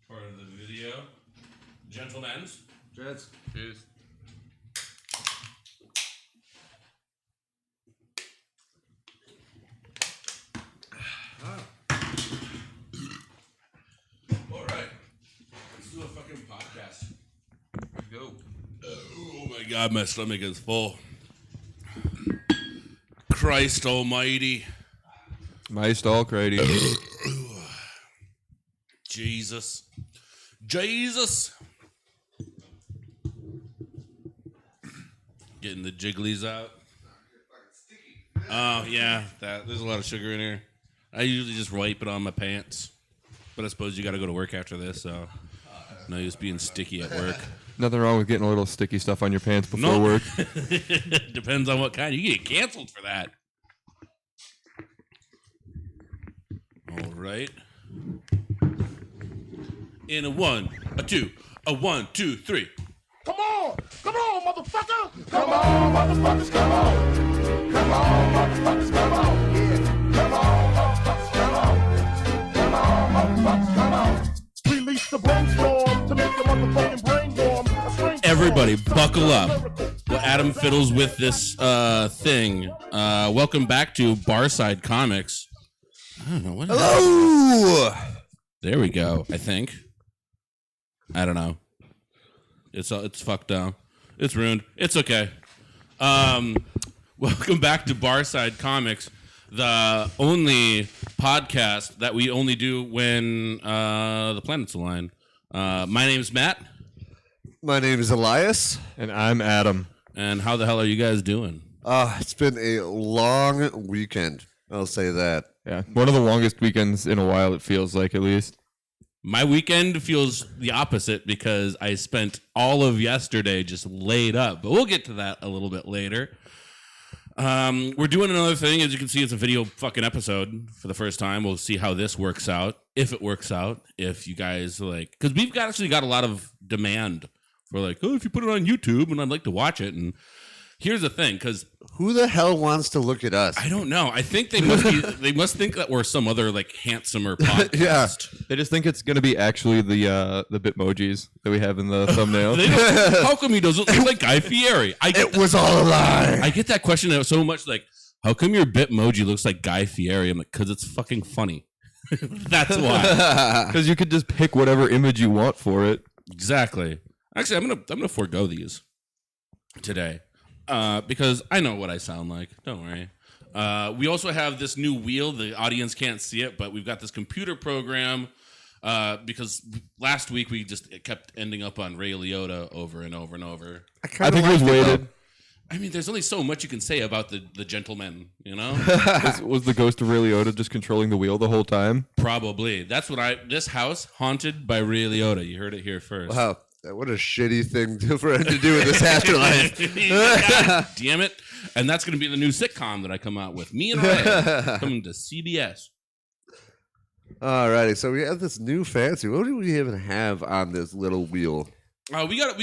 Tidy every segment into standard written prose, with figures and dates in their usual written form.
part of the video. Gentlemen. Jets. Cheers. All right. Let's do a fucking podcast. Let's go. Oh my god, my stomach is full. Christ almighty. Meist all crazy. Jesus. Getting the jigglies out. Oh, yeah. There's a lot of sugar in here. I usually just wipe it on my pants. But I suppose you got to go to work after this, so no use being sticky at work. Nothing wrong with getting a little sticky stuff on your pants before work. Depends on what kind. You get canceled for that. All right. In a 1, a 2, a 1, 2, 3. Come on, motherfucker! Come on, motherfuckers, come on! Come on, motherfuckers, come on! Yeah, come on, motherfuckers, come on! Come on, motherfuckers, come on! Release the brainstorm to make the motherfucking brain warm. Everybody, buckle up. Well, Adam fiddles with this thing. Welcome back to Barside Comics. I don't know what. Hello! There we go. I think. I don't know. It's fucked down. It's ruined. It's okay. Welcome back to Barside Comics, the only podcast that we only do when the planets align. My name's Matt. My name is Elias. And I'm Adam. And how the hell are you guys doing? It's been a long weekend. I'll say that. Yeah, one of the longest weekends in a while, it feels like, at least. My weekend feels the opposite because I spent all of yesterday just laid up. But we'll get to that a little bit later. We're doing another thing. As you can see, it's a video fucking episode for the first time. We'll see how this works out. If it works out. If you guys like... Because we've actually got a lot of demand for like, oh, if you put it on YouTube and I'd like to watch it. And here's the thing, because... Who the hell wants to look at us? I don't know. I think they must think that we're some other like handsomer podcast. Yeah. They just think it's going to be actually the Bitmojis that we have in the thumbnail. How come he doesn't look like Guy Fieri? It was all a lie. I get that question so much, like, how come your Bitmoji looks like Guy Fieri? I'm like, because it's fucking funny. That's why. Because you could just pick whatever image you want for it. Exactly. Actually, I'm gonna forego these today. Because I know what I sound like. Don't worry. We also have this new wheel. The audience can't see it, but we've got this computer program because last week we just kept ending up on Ray Liotta over and over and over. I think it was weighted. I mean, there's only so much you can say about the gentleman, you know? Was the ghost of Ray Liotta just controlling the wheel the whole time? Probably. That's what this house haunted by Ray Liotta. You heard it here first. Wow. What a shitty thing for him to do in this afterlife. God damn it. And that's going to be the new sitcom that I come out with. Me and Ray coming to CBS. Alrighty, so we have this new fancy. What do we even have on this little wheel? We got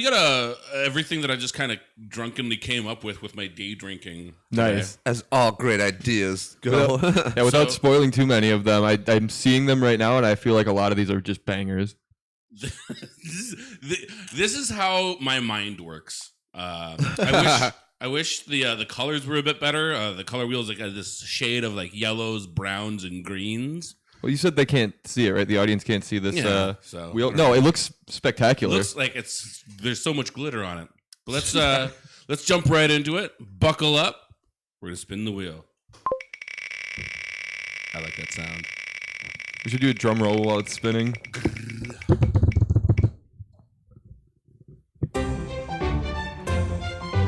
everything that I just kind of drunkenly came up with my day drinking. Nice. As all great ideas go. Without spoiling too many of them, I'm seeing them right now, and I feel like a lot of these are just bangers. This is how my mind works. I wish the colors were a bit better. The color wheel is like this shade of like yellows, browns, and greens. Well, you said they can't see it, right? The audience can't see this so wheel. No, it looks spectacular. It looks like there's so much glitter on it. But let's jump right into it. Buckle up. We're gonna spin the wheel. I like that sound. We should do a drum roll while it's spinning.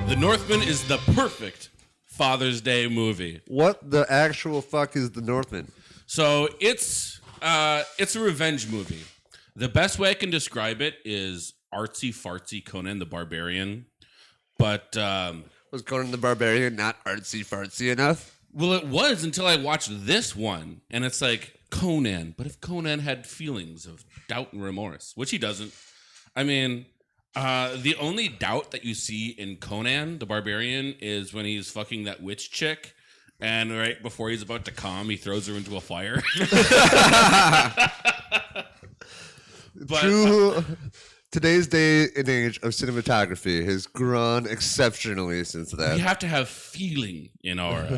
The Northman is the perfect Father's Day movie. What the actual fuck is The Northman? So it's a revenge movie. The best way I can describe it is artsy fartsy Conan the Barbarian. But was Conan the Barbarian not artsy fartsy enough? Well, it was until I watched this one, and it's like Conan. But if Conan had feelings of doubt and remorse, which he doesn't, I mean, the only doubt that you see in Conan the Barbarian is when he's fucking that witch chick, and right before he's about to come, he throws her into a fire. But, True. Today's day and age of cinematography has grown exceptionally since we then. have to have feeling in our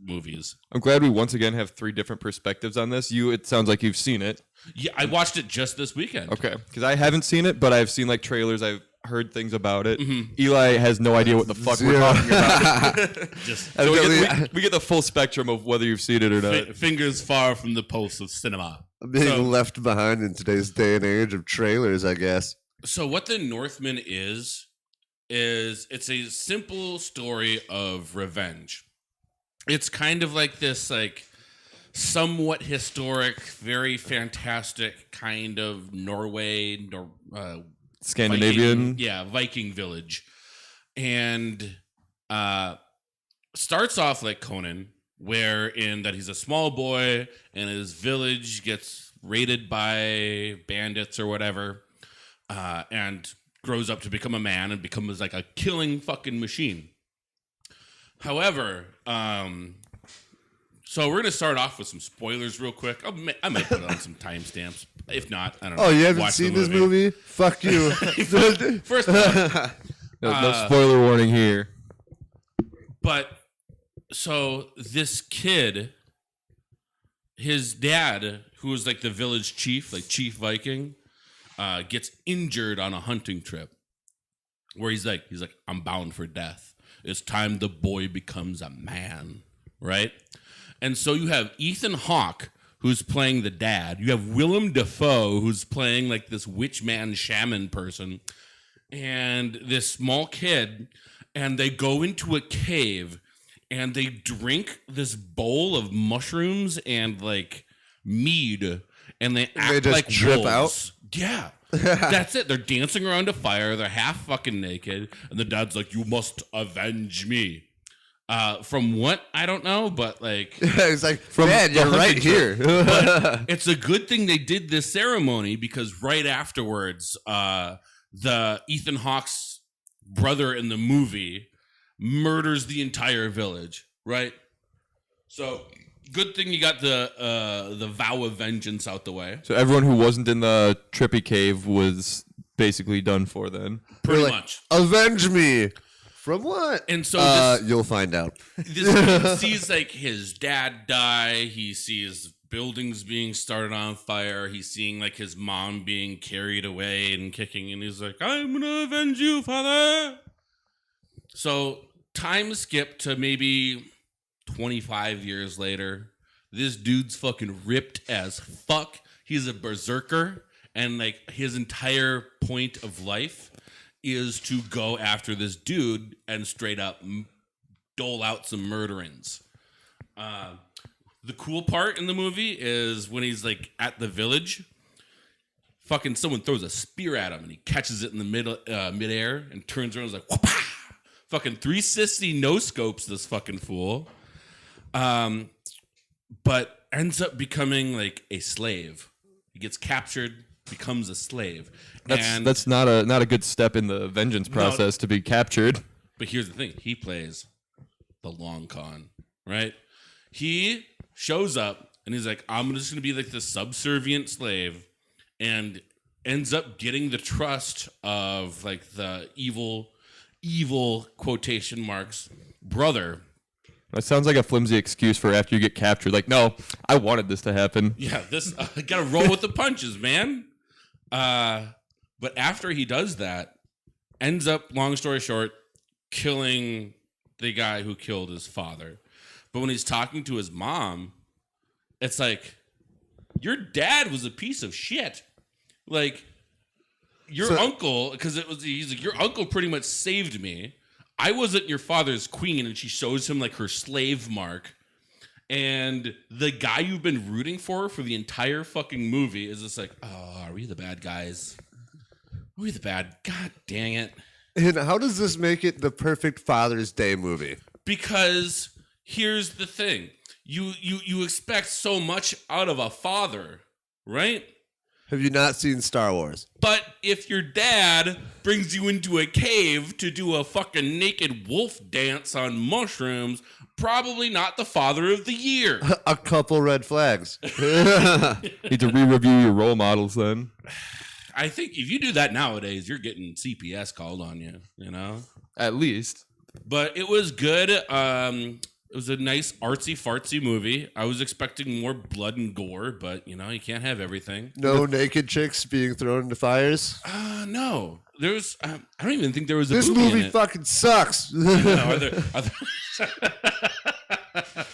movies. I'm glad we once again have 3 different perspectives on this. It sounds like you've seen it. Yeah, I watched it just this weekend. Okay, because I haven't seen it, but I've seen like trailers. I've heard things about it. Mm-hmm. Eli has no idea what the fuck we're talking about. Just So we get the full spectrum of whether you've seen it or not. fingers far from the pulse of cinema. I'm being So- left behind in today's day and age of trailers, I guess. So what the Northman is it's a simple story of revenge. It's kind of like this like somewhat historic, very fantastic kind of Norway, Scandinavian. Viking village. And starts off like Conan, wherein that he's a small boy and his village gets raided by bandits or whatever, and grows up to become a man and becomes like a killing fucking machine. However, so we're gonna start off with some spoilers real quick. I might put on some timestamps. If not, I don't know. Oh, you haven't Watch the seen this movie? Fuck you. First of all, No spoiler warning here. but so this kid, his dad, who was like the village chief, like Chief Viking, gets injured on a hunting trip where he's like, I'm bound for death. It's time the boy becomes a man, right? And so you have Ethan Hawke, who's playing the dad. You have Willem Dafoe, who's playing like this witch man shaman person, and this small kid, and they go into a cave and they drink this bowl of mushrooms and like mead, and they act just like trip wolves. Yeah. That's it. They're dancing around a fire. They're half fucking naked. And the dad's like, you must avenge me. From what? I don't know, but like... It's like, Dad, you're right here. It's a good thing they did this ceremony because right afterwards, the Ethan Hawke's brother in the movie murders the entire village, right? So... good thing you got the vow of vengeance out the way. So everyone who wasn't in the trippy cave was basically done for then. Pretty Like, much. Avenge me. From what? And so you'll find out. this kid sees like his dad die. He sees buildings being started on fire. He's seeing like his mom being carried away and kicking. And he's like, I'm going to avenge you, father. So time skip to maybe 25 years later. This dude's fucking ripped as fuck. He's a berserker. And like his entire point of life is to go after this dude and straight up dole out some murderings. The cool part in the movie is when he's like at the village, fucking someone throws a spear at him and he catches it in the midair and turns around and is like, whoop-ah! Fucking 360 no scopes this fucking fool. But ends up becoming like a slave. He gets captured, becomes a slave. That's not a good step in the vengeance process to be captured. But here's the thing. He plays the long con, right? He shows up and he's like, I'm just going to be like this subservient slave, and ends up getting the trust of like the evil quotation marks brother. That sounds like a flimsy excuse for after you get captured. Like, no, I wanted this to happen. Yeah, this gotta roll with the punches, man. But after he does that, ends up, long story short, killing the guy who killed his father. But when he's talking to his mom, it's like, your dad was a piece of shit. Like, your uncle, because he's like, your uncle pretty much saved me. I wasn't your father's queen, and she shows him like her slave mark. And the guy you've been rooting for the entire fucking movie is just like, oh, are we the bad guys? Are we the bad? God dang it. And how does this make it the perfect Father's Day movie? Because here's the thing. You expect so much out of a father, right? Have you not seen Star Wars? But if your dad brings you into a cave to do a fucking naked wolf dance on mushrooms, probably not the father of the year. A couple red flags. Need to re-review your role models then. I think if you do that nowadays, you're getting CPS called on you, you know? At least. But it was good. It was a nice artsy-fartsy movie. I was expecting more blood and gore, but, you know, you can't have everything. No naked chicks being thrown into fires. No. There's, I don't even think there was a This movie in movie it. fucking sucks. No, are there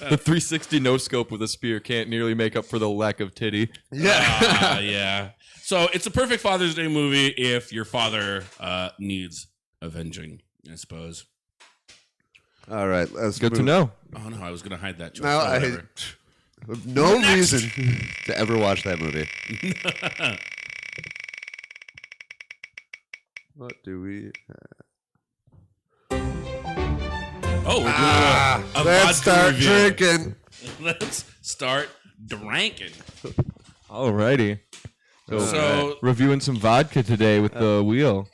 The 360 no scope with a spear can't nearly make up for the lack of titty. Yeah. yeah. So it's a perfect Father's Day movie if your father needs avenging, I suppose. All right, let's Good move. to know. Oh no, I was gonna hide that joke. Now Oh, I whatever. have no reason to ever watch that movie. What do we Oh, we're doing a let's vodka start review. drinking. Let's start drinking. Alrighty. So Reviewing some vodka today with the wheel.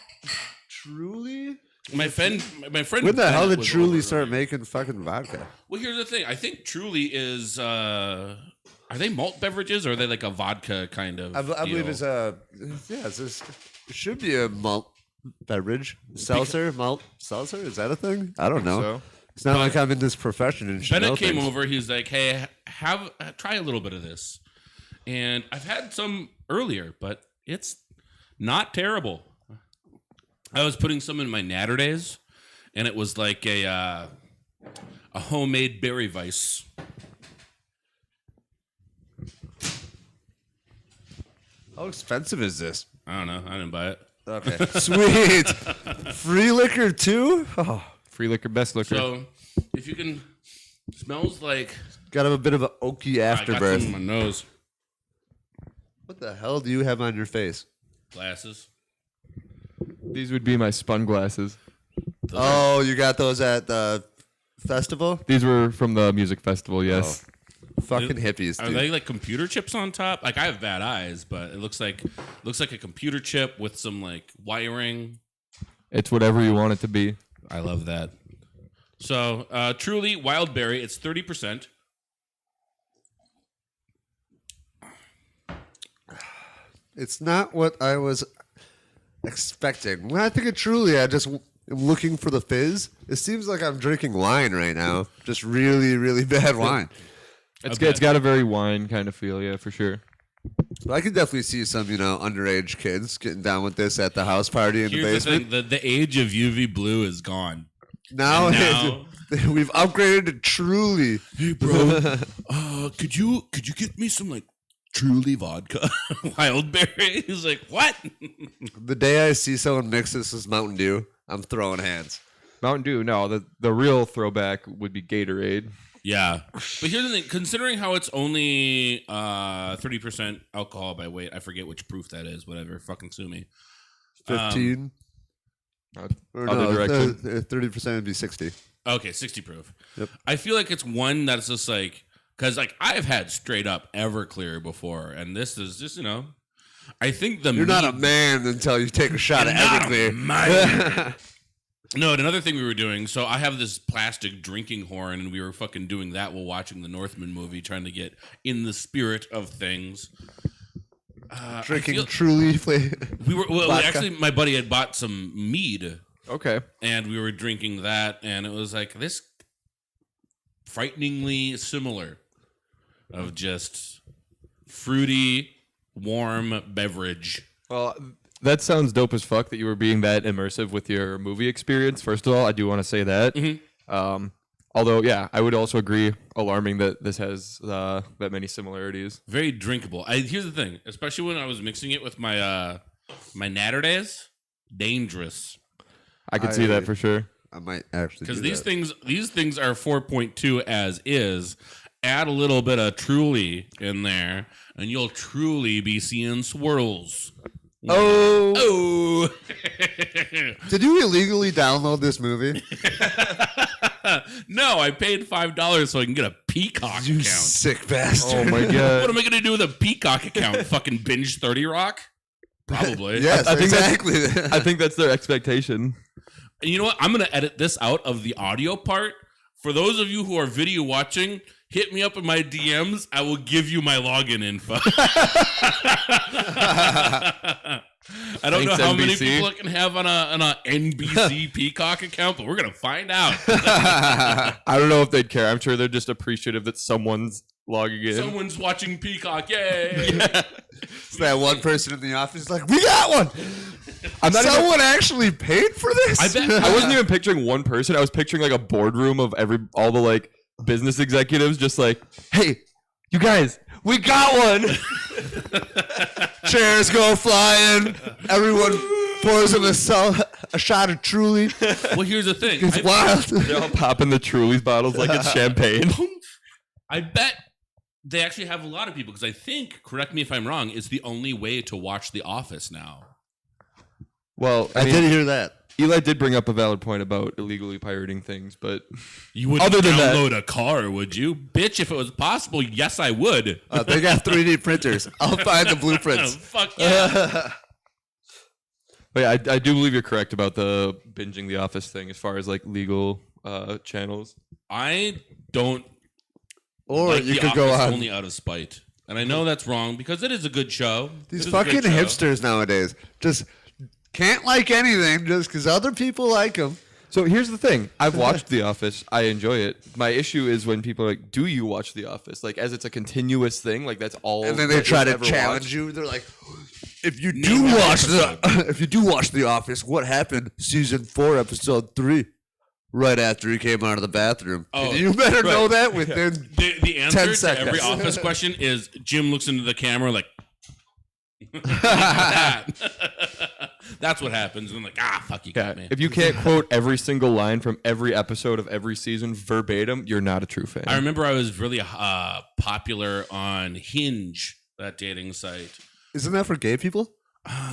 Truly? my friend. When the hell Bennett did was Truly over start earlier. making fucking vodka? Well, here's the thing. I think Truly is. Are they malt beverages or are they like a vodka kind of? I believe deal? it's a it should be a malt beverage. Seltzer, malt seltzer. Is that a thing? I don't know. So It's not like I'm in this profession and should know Bennett came things. over. He's like, "Hey, try a little bit of this," and I've had some earlier, but it's not terrible. I was putting some in my Natterdays, and it was like a homemade berry vice. How expensive is this? I don't know. I didn't buy it. Okay, sweet. Free liquor too. Oh, free liquor, best liquor. So if you can, smells like got a bit of an oaky I got some in afterbirth. my nose. What the hell do you have on your face? Glasses. These would be my spun glasses. Oh, you got those at the festival? These were from the music festival, yes. Fucking hippies, Are dude. they like computer chips on top? Like I have bad eyes, but it looks like a computer chip with some like wiring. It's whatever you want it to be. I love that. So Truly Wildberry, it's 30%. It's not what I was expecting. When I think of Truly, I just am looking for the fizz. It seems like I'm drinking wine right now. Just really, really bad wine. It's got a very wine kind of feel, yeah, for sure. But I could definitely see some, underage kids getting down with this at the house party in the Here's the basement. thing: the age of UV blue is gone. Now, Now- we've upgraded to Truly. Hey, bro, could you get me some like Truly vodka, Wildberry? He's like, what? The day I see someone mix this with Mountain Dew, I'm throwing hands. Mountain Dew, no. The real throwback would be Gatorade. Yeah, but here's the thing: considering how it's only 30% alcohol by weight, I forget which proof that is. Whatever, fucking sue me. 15. Or Other no, direction. 30% would be 60. Okay, 60 proof. Yep. I feel like it's one that's just like because like I've had straight up Everclear before, and this is just I think the You're not a man until you take a shot at Everclear. No, another thing we were doing. So I have this plastic drinking horn, and we were fucking doing that while watching the Northman movie, trying to get in the spirit of things. Drinking Truly flavor. We were Vodka. actually, my buddy had bought some mead, Okay. and we were drinking that, and it was like this frighteningly similar of just fruity, warm beverage. Well, that sounds dope as fuck that you were being that immersive with your movie experience. First of all, I do want to say that. Although, yeah, I would also agree, alarming that this has that many similarities. Very drinkable. Here's the thing, especially when I was mixing it with my my Natterdays, dangerous. I could see that for sure. I might actually Because do these that. things are 4.2 as is. Add a little bit of Truly in there, and you'll truly be seeing swirls. Oh. Oh. Did you illegally download this movie? No, I paid $5 so I can get a Peacock You account. sick bastard. Oh my What god. am I going to do with a Peacock account? Fucking binge 30 Rock? Probably. Yes, I think that's- exactly. I think that's their expectation. And you know what? I'm going to edit this out of the audio part For those of you who are video watching, hit me up in my DMs. I will give you my login info. I don't know how many people it can have on a NBC Peacock account, but we're going to find out. I don't know if they'd care. I'm sure they're just appreciative that someone's logging in. Someone's watching Peacock. Yay. Yeah. So that one person in the office is like, we got one. Someone actually paid for this? I wasn't even picturing one person. I was picturing like a boardroom of all the like business executives just like, hey, you guys, we got one. Chairs go flying. Everyone pours them a shot of Truly. Well, here's the thing. It's wild. They're all popping the Truly's bottles like it's champagne. I bet they actually have a lot of people because I think, correct me if I'm wrong, it's the only way to watch The Office now. Well, I did hear that. Eli did bring up a valid point about illegally pirating things, but you wouldn't download a car, would you? Bitch, if it was possible, yes, I would. They got 3D printers. I'll find the blueprints. Fuck yeah. But yeah, I do believe you're correct about the binging The Office thing as far as like legal channels. I don't. Or like you The could go Office on. only out of spite. And I know that's wrong because it is a good show. These fucking hipsters nowadays just can't like anything just because other people like them. So here's the thing. I've watched The Office. I enjoy it. My issue is when people are like, do you watch The Office? Like, as it's a continuous thing, like that's all. And then they try to challenge you. They're like, if you do watch The Office, what happened season 4, episode 3? Right after he came out of the bathroom. Oh, you better know that within the answer 10 to seconds. every Office question is Jim looks into the camera like that. That's what happens. And I'm like, fuck, you got me. If you can't quote every single line from every episode of every season verbatim, you're not a true fan. I remember I was really popular on Hinge, that dating site. Isn't that for gay people?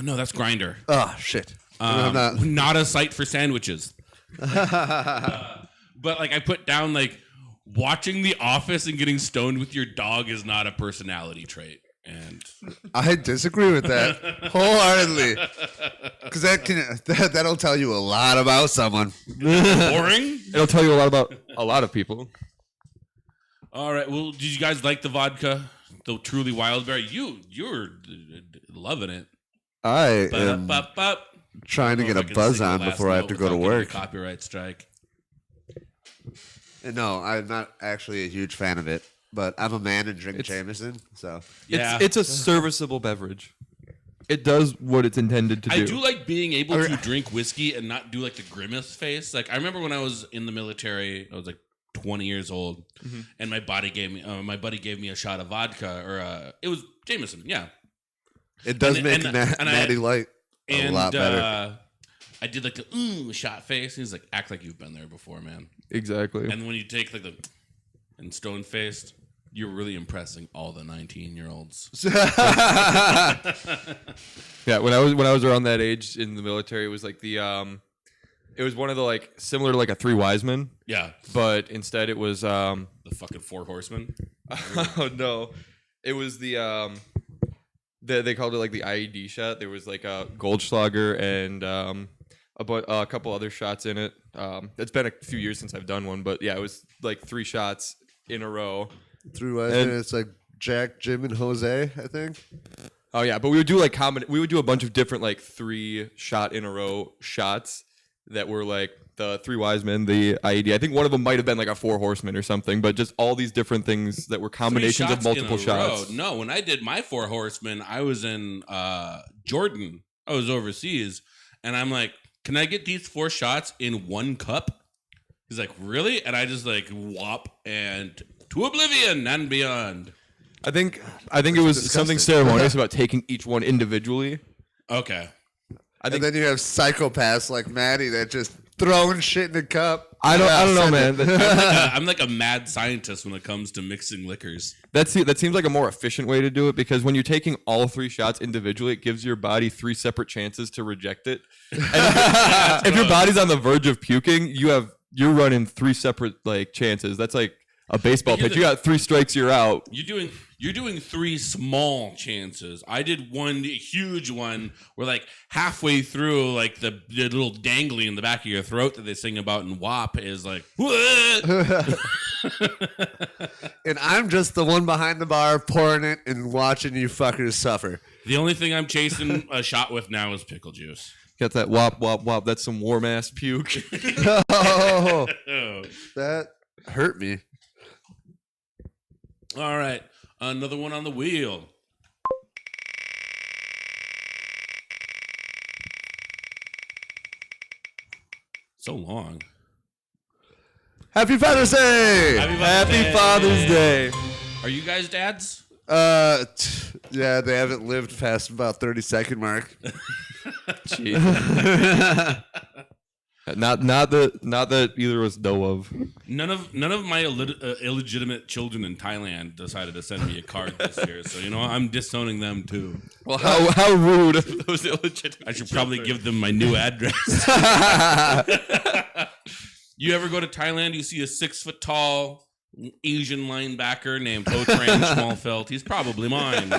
No, that's Grindr. Oh, shit. Not a site for sandwiches. But like I put down like watching The Office and getting stoned with your dog is not a personality trait, and I disagree with that wholeheartedly because that'll tell you a lot about someone. Boring. It'll tell you a lot about a lot of people. All right. Well, did you guys like the vodka, the Truly Wildberry? You're loving it. I am trying to get a buzz on before I have to go to work. Copyright strike. No, I'm not actually a huge fan of it, but I'm a man and drink Jameson, so yeah, it's a serviceable beverage. It does what it's intended to do. I do like being able to drink whiskey and not do like the grimace face. Like I remember when I was in the military, I was like 20 years old, and my buddy gave me a shot of vodka, or it was Jameson. Yeah, it does make Natty Light a lot better. I did like the shot face. He's like, act like you've been there before, man. Exactly. And when you take like and stone faced, you're really impressing all the 19-year-olds. Yeah, when I was around that age in the military, it was like it was one of the like similar to like a Three Wise Men. Yeah. But instead it was the fucking Four Horsemen. Oh no. It was they called it like the IED shot. There was like a Goldschlager and a couple other shots in it. It's been a few years since I've done one, but yeah, it was like 3 shots in a row. Three Wise Men, it's like Jack, Jim, and Jose, I think. Oh yeah, but we would do like we would do a bunch of different like 3 shot in a row shots that were like the Three Wise Men, the IED. I think one of them might have been like a Four Horsemen or something, but just all these different things that were combinations of multiple shots. No, when I did my Four Horsemen, I was in Jordan. I was overseas, and I'm like, can I get these 4 shots in 1 cup? He's like, really? And I just like whop and to oblivion and beyond. I think it was something ceremonious about taking each one individually. Okay. And then you have psychopaths like Maddie that just throwing shit in a cup. I don't know, man. I'm like a mad scientist when it comes to mixing liquors. That seems like a more efficient way to do it, because when you're taking all 3 shots individually, it gives your body 3 separate chances to reject it. And if your body's on the verge of puking, you're running 3 separate like chances. That's like a baseball But you're pitch. You got 3 strikes, you're out. You're doing 3 small chances. I did one huge one where like halfway through, like the little dangly in the back of your throat that they sing about in WAP is like, And I'm just the one behind the bar pouring it and watching you fuckers suffer. the only thing I'm chasing a shot with now is pickle juice. Got that wop, wop, wop. That's some warm ass puke. Oh, Oh. that hurt me. All right. Another one on the wheel. So long. Happy Father's Day! Happy Father's Day. Are you guys dads? Yeah, they haven't lived past about 30-second mark. Not that either of us know of. None of my illegitimate children in Thailand decided to send me a card this year, so you know I'm disowning them too. Well, how rude of those illegitimate. I should probably give them my new address. You ever go to Thailand? You see a 6 foot tall Asian linebacker named Ho Trang Schmalfeld. He's probably mine.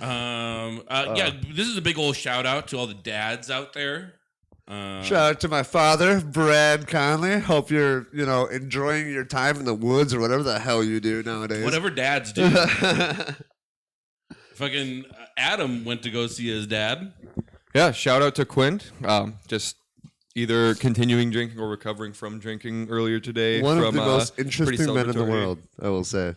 Yeah, this is a big old shout out to all the dads out there. Shout out to my father, Brad Conley. Hope you're, enjoying your time in the woods or whatever the hell you do nowadays. Whatever dads do. Fucking Adam went to go see his dad. Yeah, shout out to Quint. Just either continuing drinking or recovering from drinking earlier today. One from, of the most interesting men in the celebratory- world, I will say.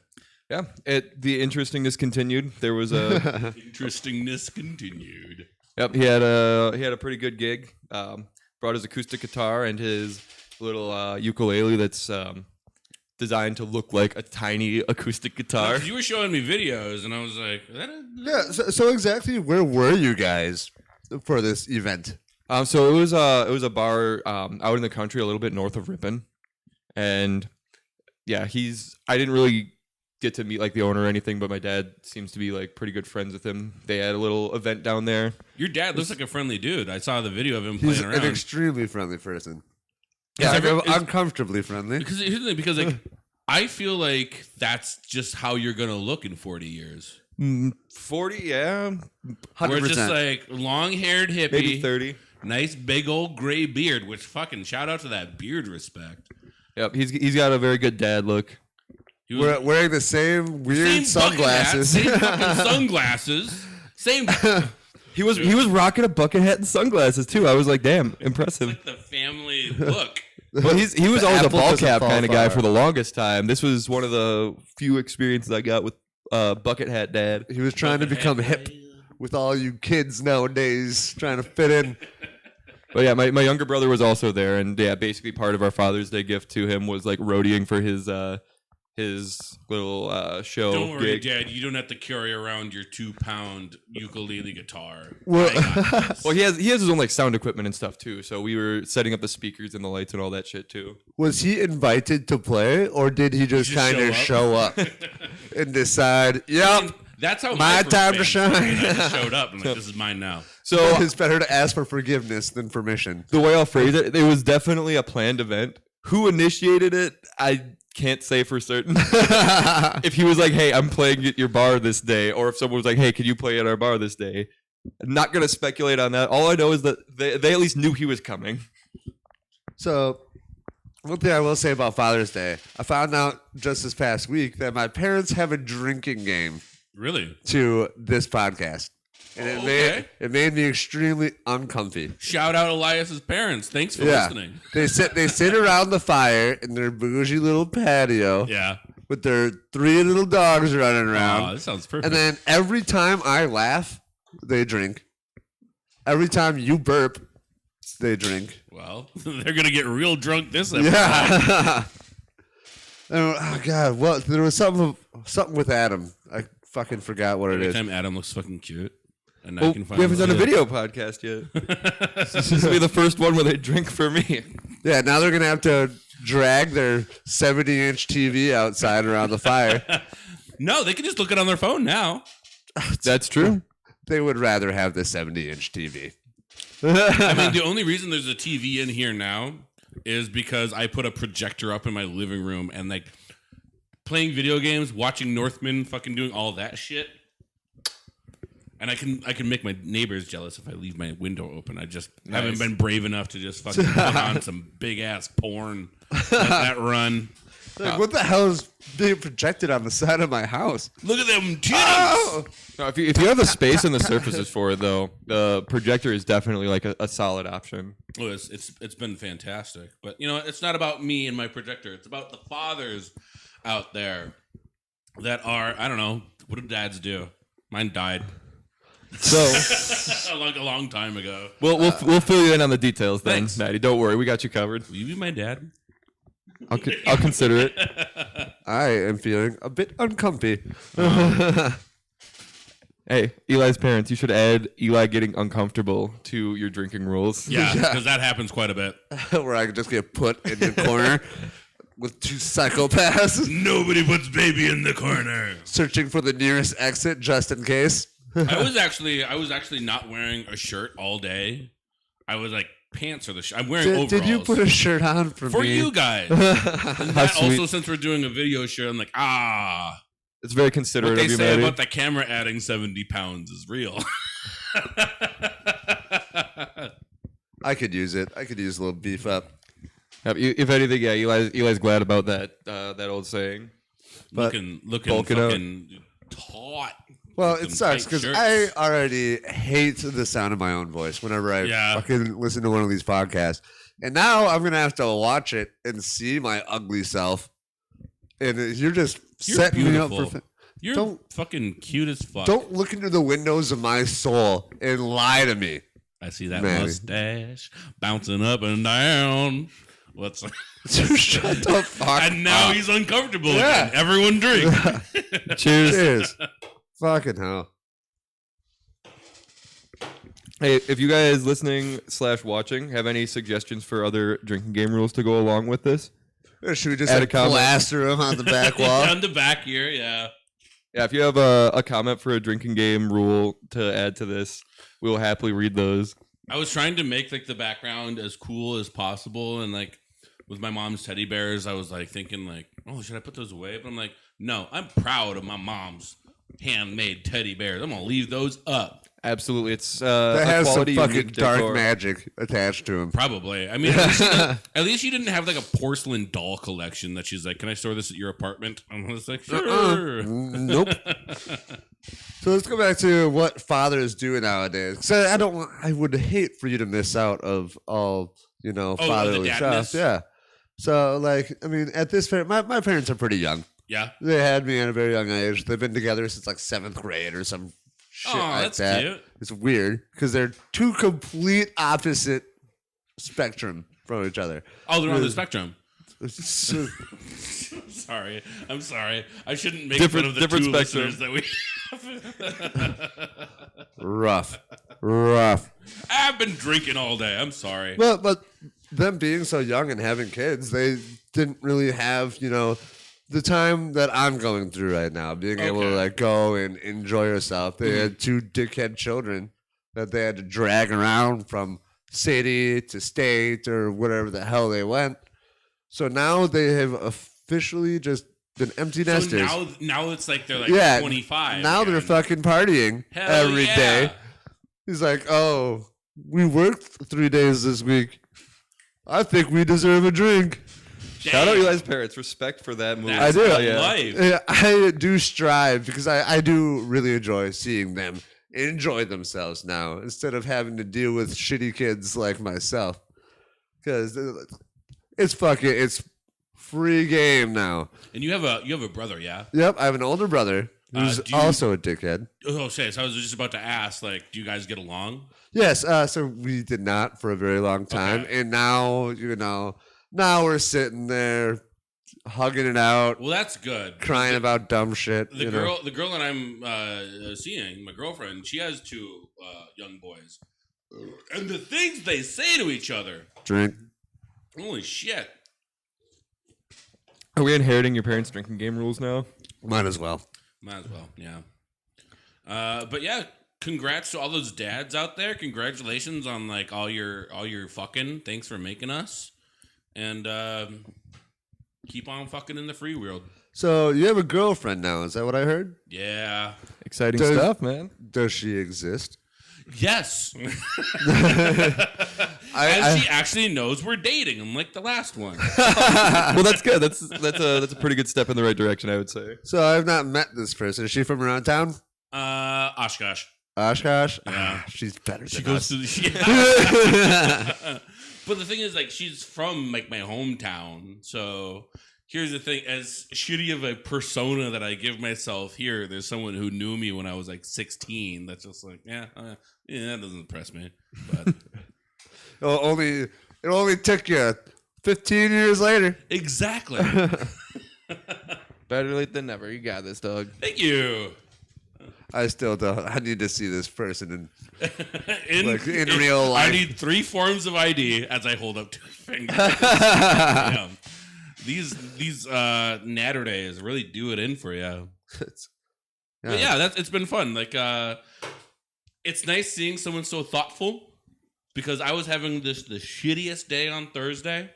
Yeah, the interestingness continued. There was a Interestingness continued. yep. He had a pretty good gig. Brought his acoustic guitar and his little ukulele that's designed to look like a tiny acoustic guitar. You were showing me videos, and I was like, Yeah, so exactly where were you guys for this event? So it was a bar out in the country, a little bit north of Ripon, and yeah, I didn't really get to meet like the owner or anything, but my dad seems to be like pretty good friends with him. They had a little event down there. Your dad looks like a friendly dude. I saw the video of him He's playing an around. extremely friendly person. Is Yeah, every- is- uncomfortably friendly. Because here's the thing, because like I feel like that's just how you're gonna look in 40 years. 40, yeah, 100%. We're just like long-haired hippie, maybe 30. nice big old gray beard. Which fucking shout out to that beard respect. Yep, he's got a very good dad look. He was Wearing the same weird same bucket hat, sunglasses. same fucking sunglasses, same. He was rocking a bucket hat and sunglasses too. I was like, damn, impressive. Like the family look. Well, he was always a apple ball doesn't cap fall kind of guy far. for the longest time. This was one of the few experiences I got with bucket hat dad. He was trying to become hip with all you kids nowadays, trying to fit in. But yeah, my younger brother was also there, and yeah, basically part of our Father's Day gift to him was like roadieing for his little show Don't worry, gig. Dad. You don't have to carry around your 2-pound ukulele guitar. Well, Well, he has his own like sound equipment and stuff too. So we were setting up the speakers and the lights and all that shit too. was he invited to play, or did he just just kind of show show up and decide, yep, That's how My first time to band shine. started. I just showed up and like, this is mine now. So it's better to ask for forgiveness than permission? the way I'll phrase it, it was definitely a planned event. Who initiated it, I can't say for certain. If he was like, hey, I'm playing at your bar this day, or if someone was like, hey, could you play at our bar this day? I'm not going to speculate on that. All I know is that they at least knew he was coming. So, one thing I will say about Father's Day, I found out just this past week that my parents have a drinking game Really? to this podcast. And it made me extremely uncomfy. Shout out Elias's parents. Thanks for Yeah. listening. They sit around the fire in their bougie little patio Yeah. with their 3 little dogs running Oh, around. this sounds perfect. And then every time I laugh, they drink. Every time you burp, they drink. well, they're gonna get real drunk this episode. Yeah. Oh God! What? There was something with Adam. I fucking forgot what it Every is. time Adam looks fucking cute, and I Well, can we haven't done a video podcast yet. This will be the first one where they drink for me. Yeah, now they're gonna have to drag their 70-inch TV outside around the fire. No, they can just look it on their phone now. That's true. They would rather have the 70-inch TV. I mean, the only reason there's a TV in here now is because I put a projector up in my living room and like playing video games, watching Northman fucking doing all that shit. And I can make my neighbors jealous if I leave my window open. I just haven't been brave enough to just fucking put on some big ass porn. Let that run. Like, what the hell is being projected on the side of my house? Look at them titties. Oh! No, if you have the space and the surfaces for it, though, the projector is definitely like a solid option. Oh, it's been fantastic. But you know, it's not about me and my projector. It's about the fathers out there that are, I don't know, what do dads do? Mine died. So a long time ago. we'll fill you in on the details then, Thanks. Maddie. Don't worry, we got you covered. Will you be my dad? I'll consider it. I am feeling a bit uncomfy. Hey, Eli's parents, you should add Eli getting uncomfortable to your drinking rules. Yeah, because that happens quite a bit. Where I could just get put in the corner with two psychopaths Nobody puts baby in the corner. searching for the nearest exit just in case. I was actually not wearing a shirt all day. I was like, pants or the shirt. I'm wearing overalls. Did you put a shirt on for for me? you guys? And that sweet. also, since we're doing a video show, I'm like, It's very what considerate they of you, say Maddie. about the camera adding 70 pounds is real. I could use it. I could use a little beef up. If anything, yeah, Eli's glad about that old saying. But looking bulking out. fucking taut. Well, With it them sucks tight because shirts. I already hate the sound of my own voice whenever I fucking listen to one of these podcasts. And now I'm going to have to watch it and see my ugly self. And you're just You're setting beautiful. me up for... You're Don't- fucking cute as fuck. Don't look into the windows of my soul and lie to me. I see that Maddie. mustache bouncing up and down. What's Shut the fuck And now up. he's uncomfortable Yeah. again. Everyone drink. Cheers. Cheers. Fucking hell. Hey, if you guys listening / watching have any suggestions for other drinking game rules to go along with this, Or should we just Add a like, comment. plaster them on the back wall? On the back here, yeah. yeah, if you have a comment for a drinking game rule to add to this, we will happily read those. I was trying to make like the background as cool as possible, and like with my mom's teddy bears, I was like thinking like, oh, should I put those away? But I'm like, no, I'm proud of my mom's handmade teddy bears. I'm gonna leave those up. Absolutely, it's That a has some quality fucking unique dark decor. magic attached to him. Probably. I mean, at least she didn't have like a porcelain doll collection that she's like, can I store this at your apartment? I was like, sure. Nope. So let's go back to what fathers do nowadays. So I would hate for you to miss out of all, fatherly the stuff. dadness? Yeah. So like, I mean, at this point, my parents are pretty young. Yeah. They had me at a very young age. They've been together since like 7th grade or some shit Oh, like that's that. cute. It's weird because they're two complete opposite spectrum from each other. Oh, they're on the spectrum. So- I'm sorry. I shouldn't make Different- fun of the different two spectrum. listeners that we rough. I've been drinking all day. I'm sorry. But them being so young and having kids, they didn't really have, the time that I'm going through right now, being able to Okay. like go and enjoy yourself. They had two dickhead children that they had to drag around from city to state or whatever the hell they went. So now they have officially just been empty So nesters. now it's like they're like Yeah, 25. Now they're again. fucking partying Hell every yeah. day. He's like, oh, we worked 3 days this week. I think we deserve a drink. Shout out Damn. Eli's parents. Respect for that move. That's I do. my Yeah. life. Yeah, I do strive because I do really enjoy seeing them enjoy themselves now instead of having to deal with shitty kids like myself. Because it's free game now. And you have a brother, yeah? Yep, I have an older brother who's do you- also a dickhead. Oh, shit. So I was just about to ask, like, do you guys get along? Yes, so we did not for a very long time, Okay. and now now we're sitting there hugging it out, Well, that's good. crying about dumb shit. The girl that I'm seeing, my girlfriend, she has two young boys, and the things they say to each other, drink. holy shit! Are we inheriting your parents' drinking game rules now? Might as well. Might as well, yeah. But yeah, congrats to all those dads out there. Congratulations on like all your fucking. Thanks for making us. and keep on fucking in the free world. So you have a girlfriend now? Is that what I heard? Yeah. Exciting Does- stuff, man. Does she exist? Yes. I- she actually knows we're dating, unlike the last one. Well, that's good. That's a pretty good step in the right direction, I would say. So I've not met this person. Is she from around town? Oshkosh. Oshkosh? Yeah. She's better than She goes us. to the. But the thing is, like, she's from like my hometown. So here's the thing: as shitty of a persona that I give myself here, there's someone who knew me when I was like 16. That's just like, that doesn't impress me. But It only took you 15 years later. exactly. Better late than never. You got this, dog. Thank you. I still don't. I need to see this person in real life. I need 3 forms of ID as I hold up 2 fingers. Damn. These natter days really do it in for you. But yeah, it's been fun. Like, it's nice seeing someone so thoughtful, because I was having the shittiest day on Thursday,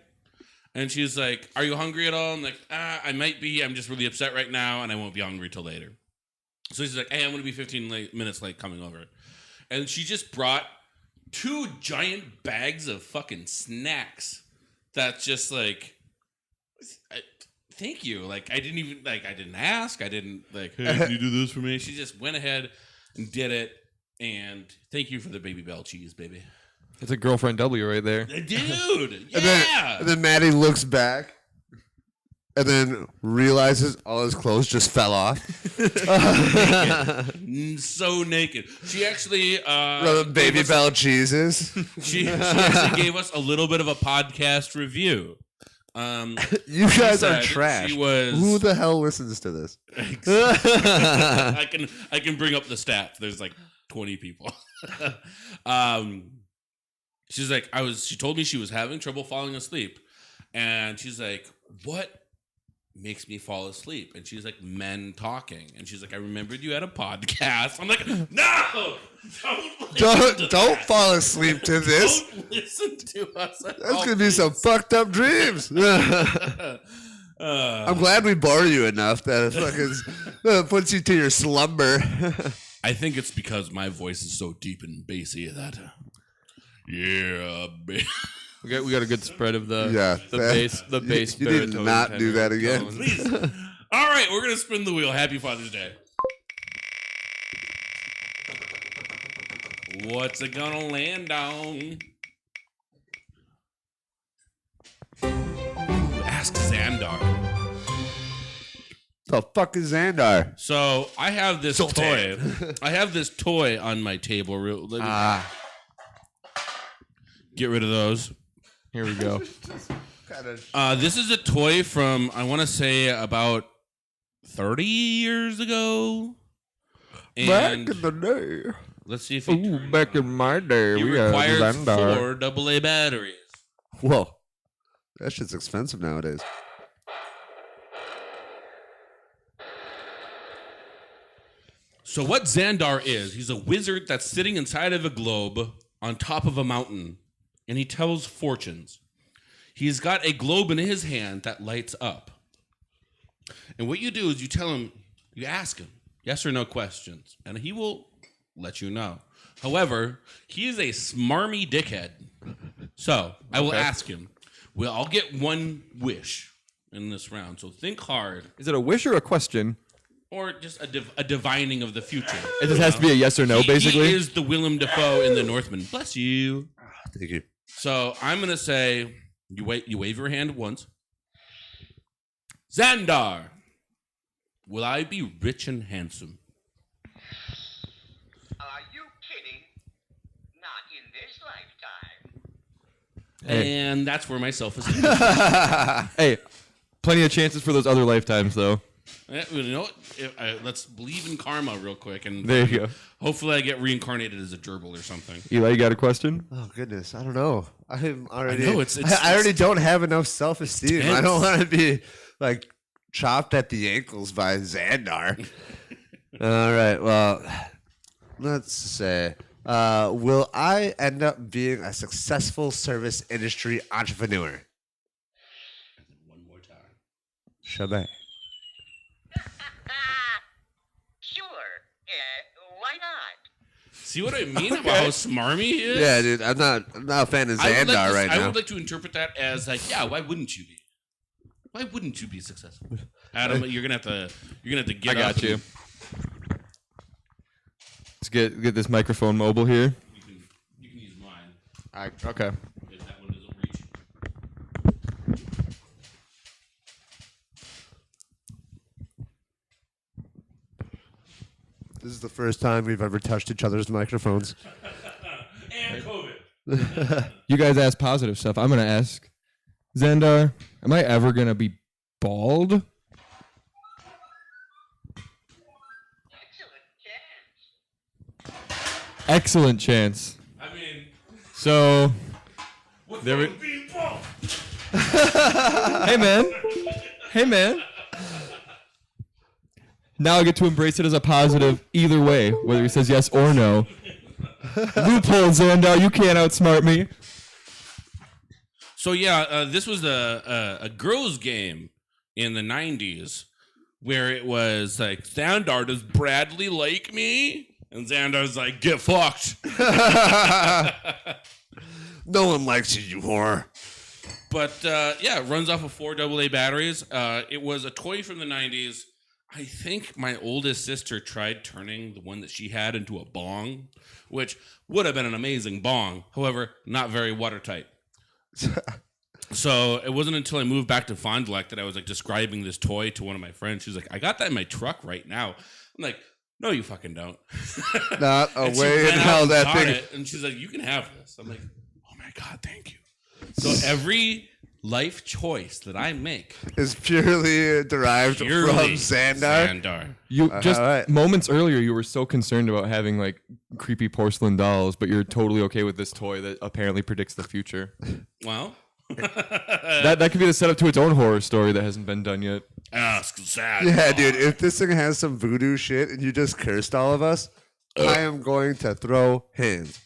and she's like, "Are you hungry at all?" I'm like, "I might be. I'm just really upset right now, and I won't be hungry till later." So she's like, "Hey, I'm going to be 15 minutes late coming over." And she just brought 2 giant bags of fucking snacks. That's just like, thank you. Like, I didn't ask. I didn't like, "Hey, can you do this for me?" She just went ahead and did it. And thank you for the Baby Bell cheese, baby. It's a girlfriend W right there. Dude, yeah. And then Maddie looks back and then realizes all his clothes just fell off. So naked. She actually Baby Bell cheeses. She actually gave us a little bit of a podcast review. You guys are said trash. she was- Who the hell listens to this? I can bring up the stats. There's like 20 people. She's like, she told me she was having trouble falling asleep. And she's like, "What makes me fall asleep?" And she's like, "Men talking." And she's like, "I remembered you had a podcast." I'm like, "No! Don't fall asleep to this. Don't listen to us. That's gonna be some fucked up dreams. I'm glad we bore you enough that it fucking puts you to your slumber. I think it's because my voice is so deep and bassy that, We got a good spread of the bass. You need to baritone, not do tenor that again. tones. Please. All right, we're gonna spin the wheel. Happy Father's Day. What's it gonna land on? Ooh, ask Xandar. The fuck is Xandar? So I have this toy. I have this toy on my table. Let me get rid of those. Here we go. This is a toy from, I want to say, about 30 years ago. And Back in the day. let's see if he, Back in my day, he we had requires Xandar. 4 AA batteries. Whoa. That shit's expensive nowadays. So what Xandar is, he's a wizard that's sitting inside of a globe on top of a mountain, and he tells fortunes. He's got a globe in his hand that lights up. And what you do is you ask him yes or no questions, and he will let you know. However, he is a smarmy dickhead. So I will ask him. I'll get 1 wish in this round, so think hard. Is it a wish or a question? Or just a divining of the future. It just has to be a yes or no, basically. He is the Willem Dafoe in The Northman. Bless you. Thank you. So I'm going to say, you wave your hand once. Xandar, will I be rich and handsome? Are you kidding? Not in this lifetime. And that's where my self-esteem is. Hey, plenty of chances for those other lifetimes, though. You know what? Let's believe in karma real quick. And There you go. hopefully I get reincarnated as a gerbil or something. Eli, you got a question? Oh goodness, I don't know. I'm already. I know, it's I already don't have enough self-esteem. tense. I don't want to be like chopped at the ankles by Xandar. All right. Well, let's say, will I end up being a successful service industry entrepreneur? Shabbat. Sure. Why not? See what I mean about how smarmy he is? Yeah, dude. I'm not a fan of Xandar right I now. would like to interpret that as like, yeah, why wouldn't you be? Why wouldn't you be successful? Adam, you're gonna have to get I up. got you. Let's get this microphone mobile here. You can use mine. Okay. If that one doesn't reach. This is the first time we've ever touched each other's microphones. And COVID. You guys ask positive stuff. I'm gonna ask Xandar, am I ever gonna be bald? Excellent chance. I mean, So, what's There wrong we- with being bald? hey man. Now I get to embrace it as a positive either way, whether he says yes or no. Loophole, Xandar, you can't outsmart me. So yeah, this was a girls' game in the '90s where it was like, Xandar, does Bradley like me? And Xandar's like, get fucked. No one likes you, you whore. But yeah, it runs off of 4 AA batteries. It was a toy from the '90s. I think my oldest sister tried turning the one that she had into a bong, which would have been an amazing bong. However, not very watertight. So it wasn't until I moved back to Fond du Lac that I was like describing this toy to one of my friends. She was like, I got that in my truck right now. I'm like, no, you fucking don't. Not a And she way in went out hell and that got thing. it, and she's like, you can have this. I'm like, oh my God, thank you. So every life choice that I make, Is purely derived purely from Xandar. Xandar. You just alright. moments earlier you were so concerned about having like creepy porcelain dolls, but you're totally okay with this toy that apparently predicts the future. Well, That could be the setup to its own horror story that hasn't been done yet. sad. Yeah, dude. If this thing has some voodoo shit and you just cursed all of us, I am going to throw hands.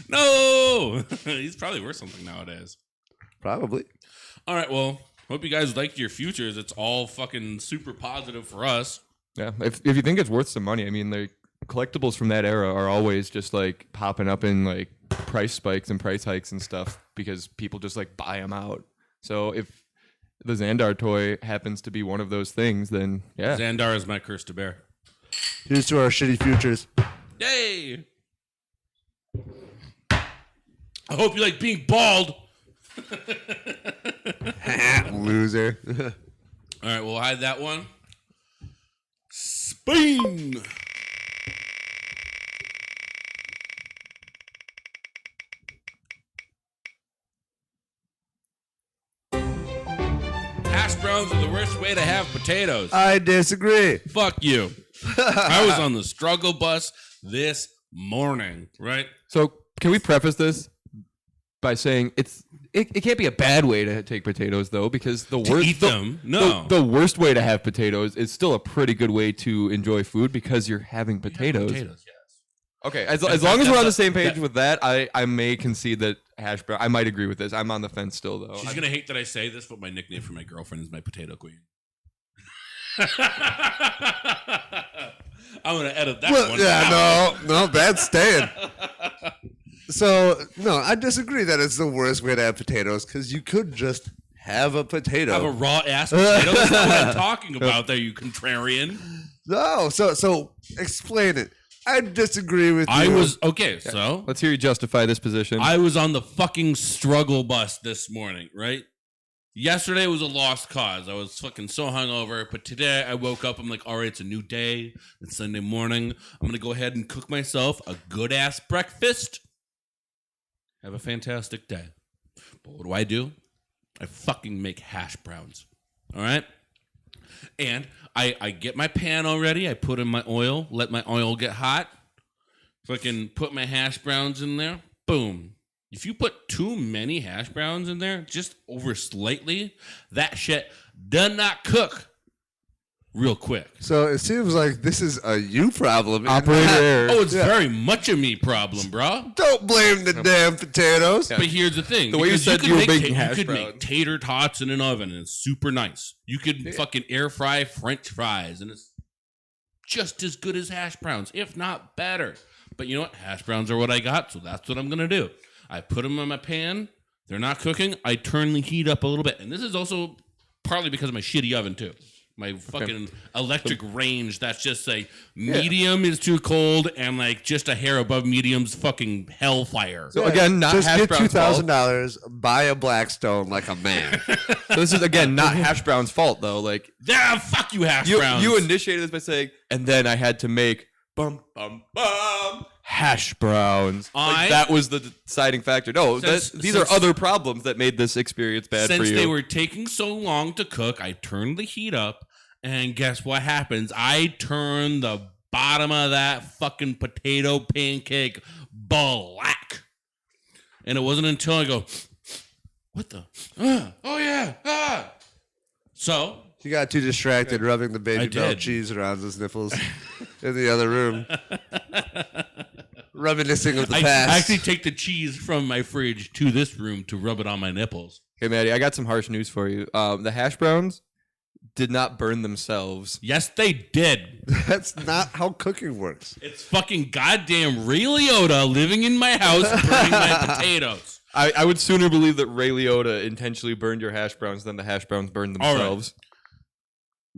No, he's probably worth something nowadays. Probably. All right, well, hope you guys liked your futures. It's all fucking super positive for us. Yeah, if you think it's worth some money, I mean, the collectibles from that era are always just like popping up in like price spikes and price hikes and stuff because people just like buy them out. So if the Xandar toy happens to be one of those things, then yeah. Xandar is my curse to bear. Here's to our shitty futures. Yay! I hope you like being bald. Loser. All right, we'll hide that one. Spain. Hashbrowns are the worst way to have potatoes. I disagree. Fuck you. I was on the struggle bus this morning, right? So can we preface this by saying it can't be a bad way to take potatoes though, because the worst Eat them? No. the worst way to have potatoes is still a pretty good way to enjoy food because you're having potatoes. Potatoes, yes. Okay, as long as we're on the same page with that, I may concede that hash brown. I might agree with this. I'm on the fence still though. She's gonna hate that I say this, but my nickname for my girlfriend is my potato queen. I'm gonna edit that Well, one. yeah, no, that's staying. So, no, I disagree that it's the worst way to have potatoes because you could just have a potato. Have a raw ass potato. That's not what I'm talking about there, you contrarian. No, so explain it. I disagree with you. I was okay, so Let's hear you justify this position. I was on the fucking struggle bus this morning, right? Yesterday was a lost cause. I was fucking so hungover, but today I woke up. I'm like, all right, it's a new day. It's Sunday morning. I'm gonna go ahead and cook myself a good ass breakfast. Have a fantastic day. But what do? I fucking make hash browns. All right? And I get my pan already. I put in my oil, let my oil get hot. Fucking put my hash browns in there. Boom. If you put too many hash browns in there, just over slightly, that shit does not cook real quick. So it seems like this is a you problem. Operator error. Oh, it's very much a me problem, bro. Don't blame the damn potatoes. But here's the thing. The way you because said could you were make making you hash could browns. make tater tots in an oven, and it's super nice. You could fucking air fry French fries, and it's just as good as hash browns, if not better. But you know what? Hash browns are what I got, so that's what I'm going to do. I put them in my pan. They're not cooking. I turn the heat up a little bit. And this is also partly because of my shitty oven, too. My fucking electric range, that's just like medium is too cold and like just a hair above medium's fucking hellfire. So again, not Just hash get brown's fault. $2,000, buy a Blackstone like a man. So this is again not hash brown's fault though. Like Yeah, fuck you, hash you, browns. you initiated this by saying, and then I had to make hash browns. Like, that was the deciding factor. No, these are other problems that made this experience bad for you. Since they were taking so long to cook, I turned the heat up, and guess what happens? I turn the bottom of that fucking potato pancake black. And it wasn't until I go, what the? Oh yeah. So He got too distracted rubbing the baby I bell did. cheese around his nipples in the other room. Reminiscing of the I past. actually take the cheese from my fridge to this room to rub it on my nipples. Okay, Maddie, I got some harsh news for you. The hash browns did not burn themselves. Yes, they did. That's not how cooking works. It's fucking goddamn Ray Liotta living in my house burning my potatoes. I would sooner believe that Ray Liotta intentionally burned your hash browns than the hash browns burned All right. themselves.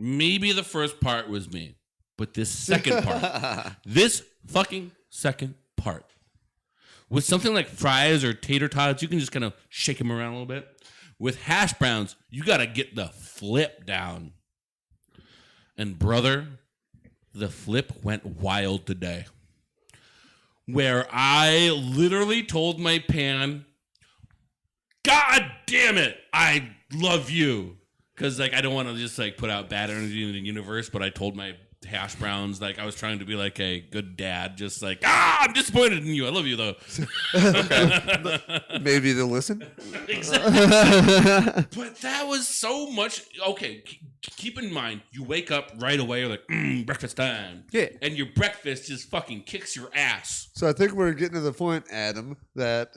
Maybe the first part was me, but this second part, this fucking second part, with something like fries or tater tots, you can just kind of shake them around a little bit. With hash browns, you got to get the flip down. And brother, the flip went wild today. Where I literally told my pan, God damn it, I love you. Because like I don't want to just like put out bad energy in the universe, but I told my hash browns like I was trying to be like a good dad, just like I'm disappointed in you. I love you though. Maybe they'll listen. Exactly. But that was so much. Okay, keep in mind, you wake up right away, you're like, breakfast time. Yeah. And your breakfast just fucking kicks your ass. So I think we're getting to the point, Adam, that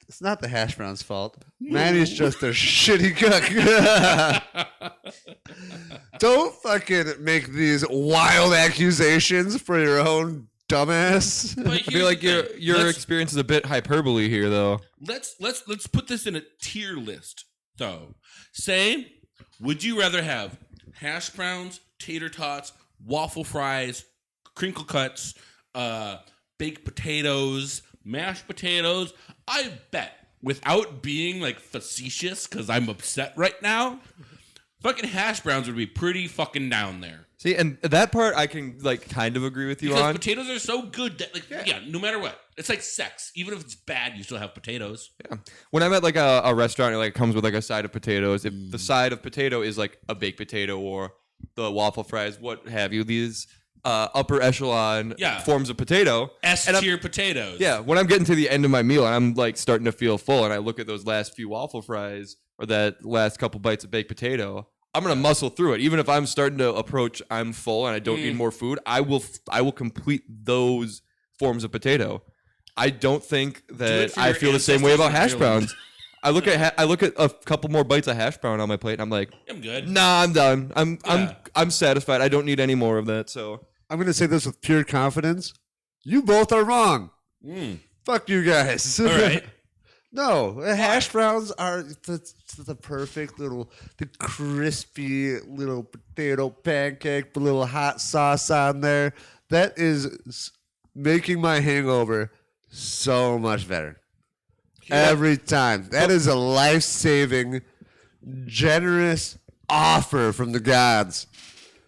it's not the hash brown's fault. Manny's just a shitty cook. Don't fucking make these wild accusations for your own dumbass. But I feel like your experience is a bit hyperbole here, though. Let's put this in a tier list, though. Say, would you rather have hash browns, tater tots, waffle fries, crinkle cuts, baked potatoes, mashed potatoes? I bet, without being like facetious, because I'm upset right now, fucking hash browns would be pretty fucking down there. See, and that part I can like kind of agree with you Because on. potatoes are so good that yeah, no matter what. It's like sex. Even if it's bad, you still have potatoes. Yeah. When I'm at like a restaurant, it comes with like a side of potatoes. If the side of potato is like a baked potato or the waffle fries, what have you, these upper echelon forms of potato. S-tier potatoes. Yeah, when I'm getting to the end of my meal and I'm like starting to feel full and I look at those last few waffle fries or that last couple bites of baked potato, I'm gonna muscle through it. Even if I'm starting to approach, I'm full and I don't need more food. I will complete those forms of potato. I don't think that I feel the same way about hash browns. I look at a couple more bites of hash brown on my plate and I'm like, I'm good. Nah, I'm done. I'm satisfied. I don't need any more of that. So I'm going to say this with pure confidence. You both are wrong. Fuck you guys. All right. No, hash browns are the perfect the crispy little potato pancake, with a little hot sauce on there. That is making my hangover so much better. Every time. That is a life-saving, generous offer from the gods.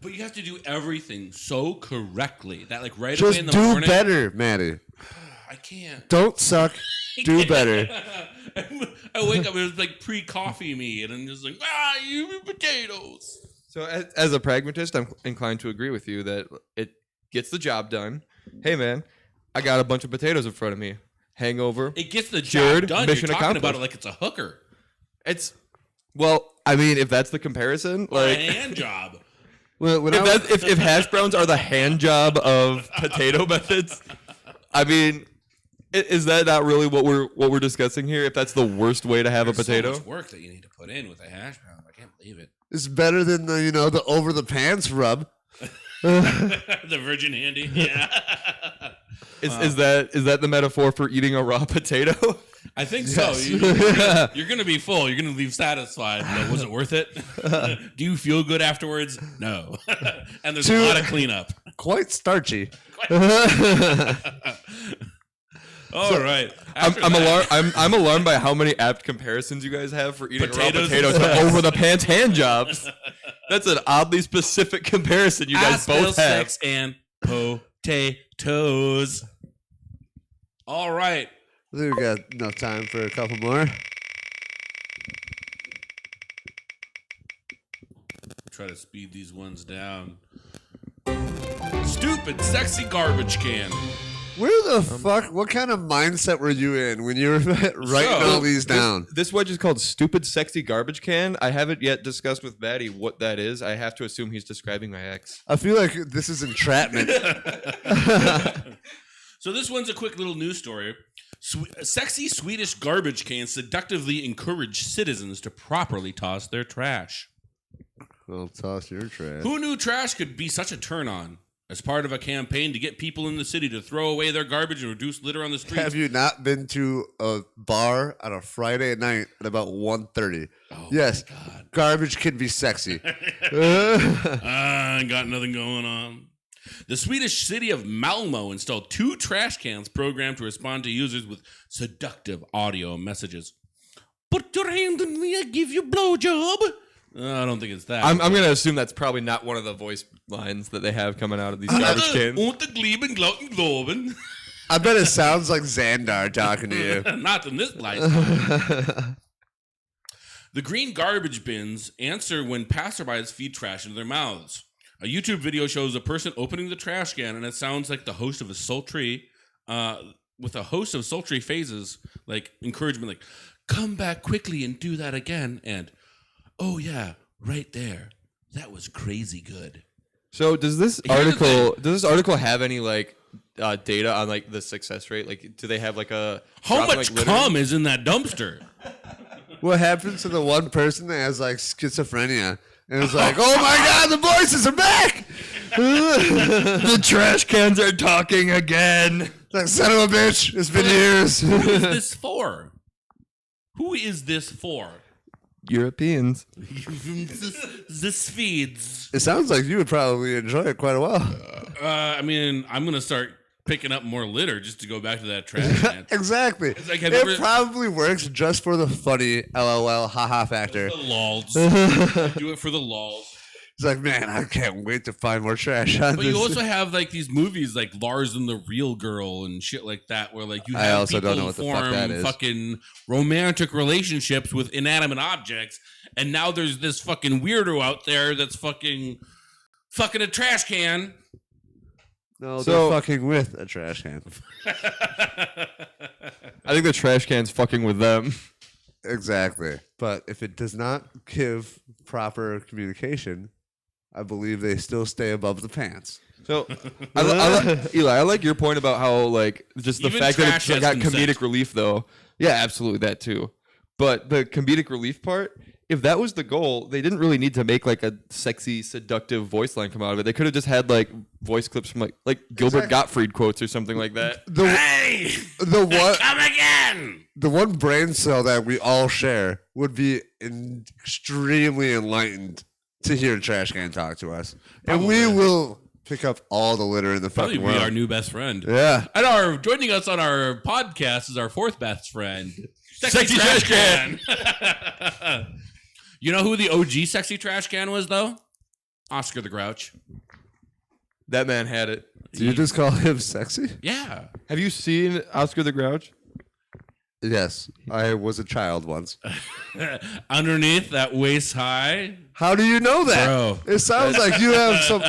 But you have to do everything so correctly that like right away Just in the do morning. better, Maddie. I can't. Don't suck. Do better. I wake up and it's like pre-coffee me, and I'm just like, you potatoes. So as a pragmatist, I'm inclined to agree with you that it gets the job done. Hey, man, I got a bunch of potatoes in front of me. Hangover. It gets the cured, job done. mission You're talking about accomplished. it like it's a hooker Well, I mean, if that's the comparison, or a like, hand job. If hash browns are the hand job of potato methods, I mean, is that not really what we're discussing here? If that's the worst way to have a potato, so much work that you need to put in with a hash brown. I can't believe it. It's better than the over the pants rub. The Virgin Handy. Yeah. Is that the metaphor for eating a raw potato? I think so. You're going to be full. You're going to leave satisfied. But was it worth it? Do you feel good afterwards? No. And there's a lot of cleanup. Quite starchy. All right. I'm alarmed by how many apt comparisons you guys have for eating Potatoes raw potatoes to over the pants hand jobs. That's an oddly specific comparison you guys both have. Sex and potatoes. All right. I think we got enough time for a couple more. Try to speed these ones down. Stupid, sexy garbage can. Where the fuck? What kind of mindset were you in when you were writing all these down? This wedge is called Stupid Sexy Garbage Can. I haven't yet discussed with Maddie what that is. I have to assume he's describing my ex. I feel like this is entrapment. So this one's a quick little news story. Sexy Swedish garbage cans seductively encourage citizens to properly toss their trash. Well, toss your trash. Who knew trash could be such a turn on? As part of a campaign to get people in the city to throw away their garbage and reduce litter on the streets. Have you not been to a bar on a Friday night at about 1:30? Oh, yes, my God. Garbage can be sexy. I ain't got nothing going on. The Swedish city of Malmo installed 2 trash cans programmed to respond to users with seductive audio messages. Put your hand on me, I give you a blowjob. I don't think it's that. I'm going to assume that's probably not one of the voice lines that they have coming out of these garbage cans. I bet it sounds like Xandar talking to you. Not in this light. The green garbage bins answer when passerbys feed trash into their mouths. A YouTube video shows a person opening the trash can, and it sounds like the host of a sultry, with a host of sultry phases, like encouragement, like, come back quickly and do that again, and oh yeah, right there. That was crazy good. So does this article have any like data on like the success rate? Like, do they have like a how much cum is in that dumpster? What happens to the one person that has like schizophrenia and it's like, oh my God, the voices are back. The trash cans are talking again. Like, son of a bitch, it's been years. Who is this for? Who is this for? Europeans. The Swedes. It sounds like you would probably enjoy it quite a while. I mean, I'm going to start picking up more litter just to go back to that trash can. Exactly. Like, it probably works just for the funny LOL haha factor. The lols. Do it for the lols. It's like, man, I can't wait to find more trash on But this. you also have like these movies like Lars and the Real Girl and shit like that, where like you have I also people don't know what the fuck that form is. fucking romantic relationships with inanimate objects, and now there's this fucking weirdo out there that's fucking a trash can. No, they're fucking with a trash can. I think the trash can's fucking with them. Exactly. But if it does not give proper communication, I believe they still stay above the pants. So, Eli, I like your point about how, like, just the Even fact that trash it's got has comedic consent. relief, though. Yeah, absolutely, that too. But the comedic relief part, if that was the goal, they didn't really need to make, like, a sexy, seductive voice line come out of it. They could have just had, like, voice clips from, like Gilbert Gottfried quotes or something like that. Hey, The one, come again. the one brain cell that we all share would be extremely enlightened to hear a trash can talk to us. And we will pick up all the litter in the Probably fucking be world. our new best friend. Yeah. And joining us on our podcast is our 4th best friend, Sexy Trash Can. You know who the OG Sexy Trash Can was, though? Oscar the Grouch. That man had it. Do you just call him sexy? Yeah. Have you seen Oscar the Grouch? Yes. I was a child once. Underneath that waist high. How do you know that? Bro. It sounds like you have some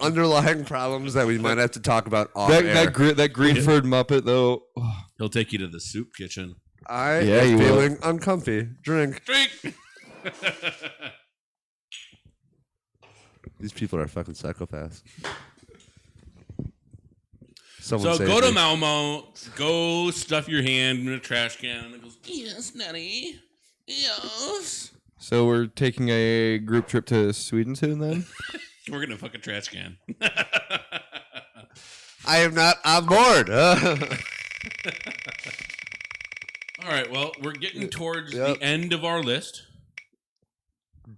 underlying problems that we might have to talk about off air. That Greenford Muppet, though. Oh. He'll take you to the soup kitchen. I Yeah, you am will. feeling uncomfy. Drink. Drink. These people are fucking psychopaths. So Someone go to me. Malmo, go stuff your hand in a trash can, and it goes, yes, Nettie, yes. So we're taking a group trip to Sweden soon then? We're gonna fuck a trash can. I am not on board. All right, well, we're getting towards the end of our list.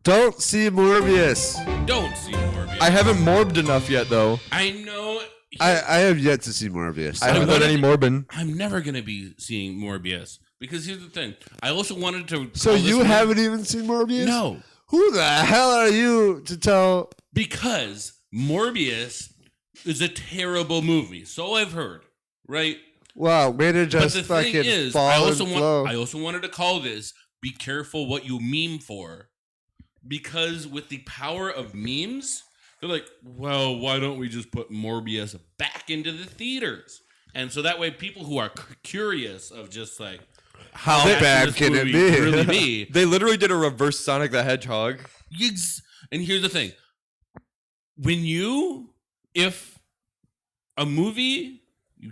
Don't see Morbius. Don't see Morbin. I haven't morbed enough yet, though. I know. I have yet to see Morbius. I haven't done any Morbin. I'm never gonna be seeing Morbius because here's the thing. I also wanted to. So you haven't even seen Morbius? No. Who the hell are you to tell? Because Morbius is a terrible movie. So I've heard, right? Wow, way to just But the thing fucking is, fall I and also flow. wanted to call this "Be careful what you meme for," because with the power of memes, they're like, well, why don't we just put Morbius back into the theaters? And so that way, people who are curious of just like how bad can it be? really be, They literally did a reverse Sonic the Hedgehog. and here's the thing: if a movie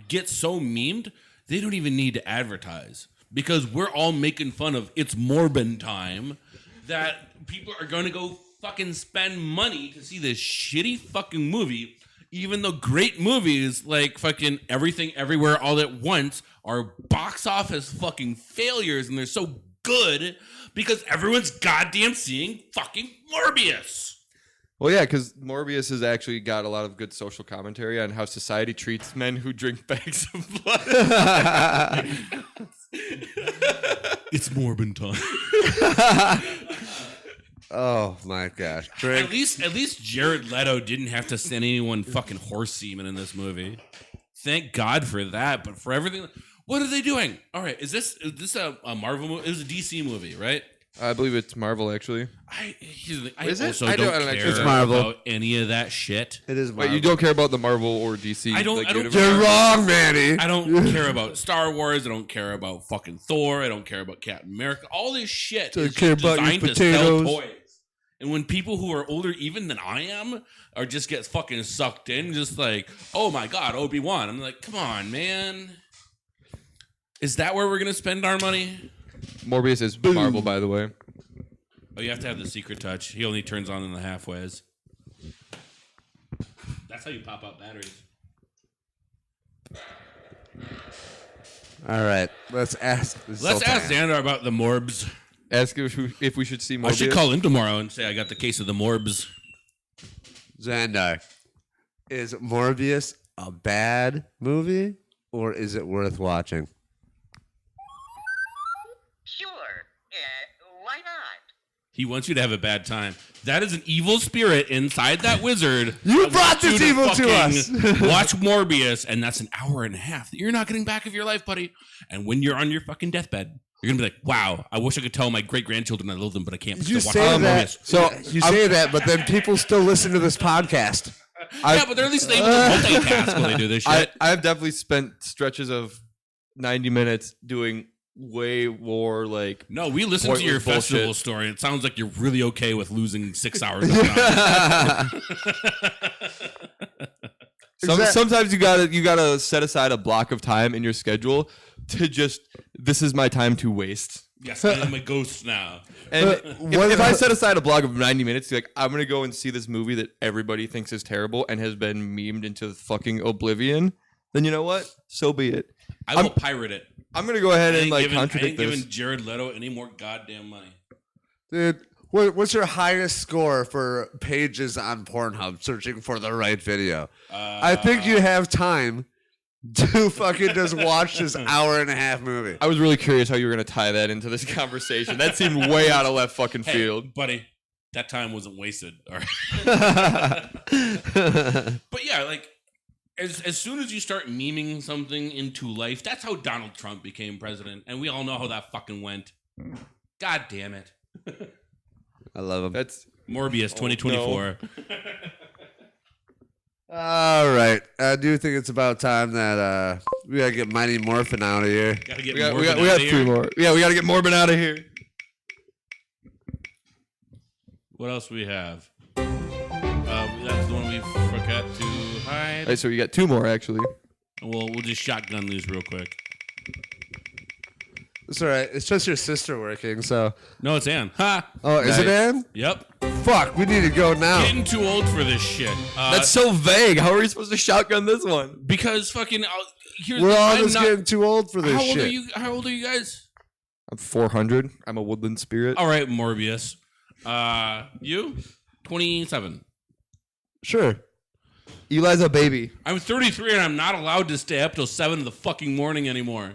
gets so memed, they don't even need to advertise because we're all making fun of it's Morbin time that people are going to go fucking spend money to see this shitty fucking movie, even though great movies like fucking Everything Everywhere All at Once are box office fucking failures and they're so good because everyone's goddamn seeing fucking Morbius. Well, yeah, because Morbius has actually got a lot of good social commentary on how society treats men who drink bags of blood. It's Morbin time. Oh my gosh. At least Jared Leto didn't have to send anyone fucking horse semen in this movie. Thank God for that. But for everything, what are they doing? All right, is this a Marvel movie? It was a DC movie, right? I believe it's Marvel, actually. Is it? Also I don't don't care actually- It's Marvel. about any of that shit. It is Wait, Marvel. you don't care about the Marvel or DC? I don't universe? care. You're wrong, Manny. I don't care about Star Wars. I don't care about fucking Thor. I don't care about Captain America. All this shit Don't is care just about your designed to sell potatoes. toys. And when people who are older even than I am are just get fucking sucked in, just like, oh my God, Obi-Wan. I'm like, come on, man. Is that where we're going to spend our money? Morbius is Marvel, by the way. Oh, you have to have the secret touch. He only turns on in the halfways. That's how you pop out batteries. All right, let's ask. Let's ask Xandar about the Morbs. Ask if we should see Morbius. I should call him tomorrow and say I got the case of the Morbs. Xandar, is Morbius a bad movie or is it worth watching? Sure. Why not? He wants you to have a bad time. That is an evil spirit inside that wizard. You that brought wants you this evil to fucking us. Watch Morbius, and that's an hour and a half that you're not getting back of your life, buddy. And when you're on your fucking deathbed, you're gonna be like, "Wow, I wish I could tell my great grandchildren I love them, but I can't." You because say they're watching that. Morbius. So you say that, but then people still listen to this podcast. Yeah, but they're at least able to multitask when they do this shit. I've definitely spent stretches of 90 minutes doing way more like. No, we listened to your pointless festival bullshit. story. It sounds like you're really okay with losing 6 hours. Of time. Sometimes you gotta set aside a block of time in your schedule to just, this is my time to waste. Yes, I am a ghost now. And what if I set aside a block of 90 minutes, to like, I'm gonna go and see this movie that everybody thinks is terrible and has been memed into fucking oblivion, then you know what? So be it. I will pirate it. I'm gonna go ahead I and ain't like giving, I ain't contradict this. giving Jared Leto any more goddamn money. Dude, what's your highest score for pages on Pornhub searching for the right video? I think you have time to fucking just watch this hour and a half movie. I was really curious how you were gonna tie that into this conversation. That seemed way out of left fucking Hey, field. buddy, that time wasn't wasted. All right. But yeah, like as soon as you start memeing something into life, that's how Donald Trump became president, and we all know how that fucking went. God damn it. I love him. That's Morbius 2024. All right. I do think it's about time that we gotta get Mighty Morphin out of here. Gotta get we got Morbin we got outta three here. more. Yeah, we gotta get Morbin out of here. What else we have? That's the one we forgot to hide. All right, so we got 2 more actually. We'll just shotgun these real quick. It's all right. It's just your sister working, so. No, it's Ann. Ha! Oh, is it Ann? Yep. Fuck, we need to go now. Getting too old for this shit. That's so vague. How are we supposed to shotgun this one? Because fucking here's We're all I'm just not- getting too old for this How old shit. are you? How old are you guys? I'm 400. I'm a woodland spirit. All right, Morbius. You? 27. Sure. Eli's a baby. I'm 33 and I'm not allowed to stay up till 7 in the fucking morning anymore.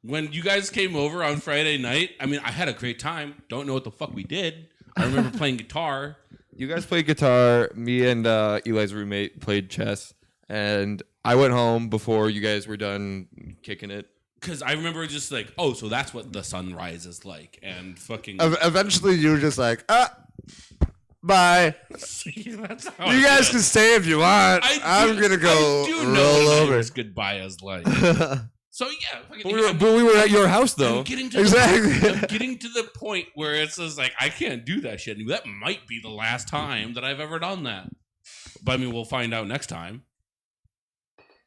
When you guys came over on Friday night, I mean, I had a great time. Don't know what the fuck we did. I remember playing guitar. You guys played guitar. Me and Eli's roommate played chess. And I went home before you guys were done kicking it. Because I remember just like, oh, so that's what the sunrise is like. And fucking... Eventually, you were just like, bye. That's how You I guys feel. can stay if you want. I'm going to go I do know roll what over. night's goodbye is like. So yeah, fucking, But we were at your house, though. I'm getting to Exactly. I'm getting to the point where it's just like I can't do that shit. That might be the last time that I've ever done that. But I mean, we'll find out next time.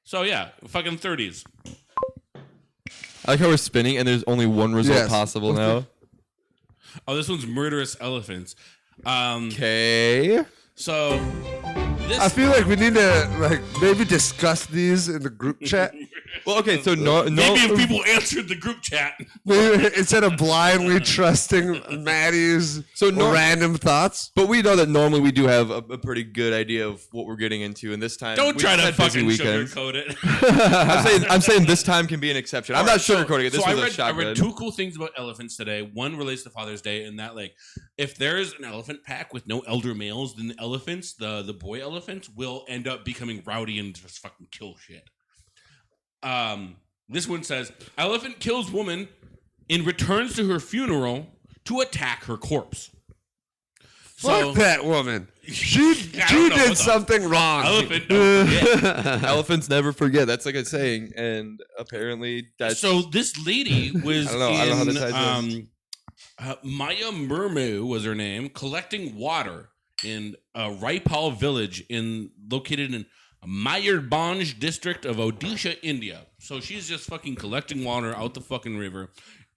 So yeah, fucking 30s. I like how we're spinning, and there's only one result Yes. possible now. Oh, this one's murderous elephants. Okay. So this I feel like we need to maybe discuss these in the group chat. Well, okay, so no. maybe if people answered the group chat. Maybe instead of blindly trusting Maddie's random thoughts. But we know that normally we do have a pretty good idea of what we're getting into, and this time Don't we try just to had busy fucking weekends. sugarcoat it. I'm saying this time can be an exception. I'm not sugarcoating it. This was a I shotgun. read 2 cool things about elephants today. One relates to Father's Day, and that like if there's an elephant pack with no elder males, then the elephants, the boy elephants, will end up becoming rowdy and just fucking kill shit. This one says elephant kills woman and returns to her funeral to attack her corpse. Fuck that woman. She don't know did what something wrong. Elephant don't forget. Elephants never forget. That's like a saying, and apparently that's So this lady was I don't know how this ties Maya Murmu was her name, collecting water in Raipal village located in Mayurbhanj district of Odisha, India. So she's just fucking collecting water out the fucking river.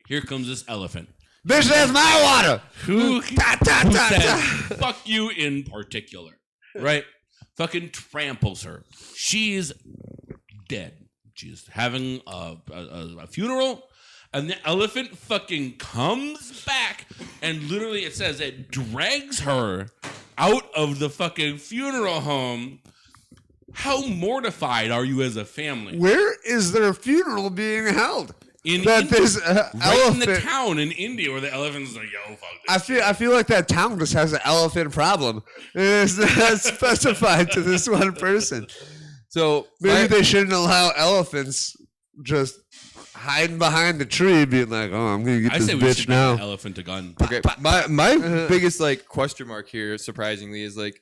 Here comes this elephant. Bitch, that's my water. Who Ta, ta, ta, says ta. fuck you in particular, right? Fucking tramples her. She's dead. She's having a funeral, and the elephant fucking comes back, and literally it says it drags her out of the fucking funeral home. How mortified are you as a family? Where is their funeral being held? In That India, this right in the elephant. town in India where the elephant's like, yo, fuck this. I feel like that town just has an elephant problem. It's not specified to this one person. so. Maybe they shouldn't allow elephants just hiding behind the tree, being like, "Oh, I'm gonna get I this say we bitch should now." give the elephant a gun. Okay, my biggest like question mark here, surprisingly, is like,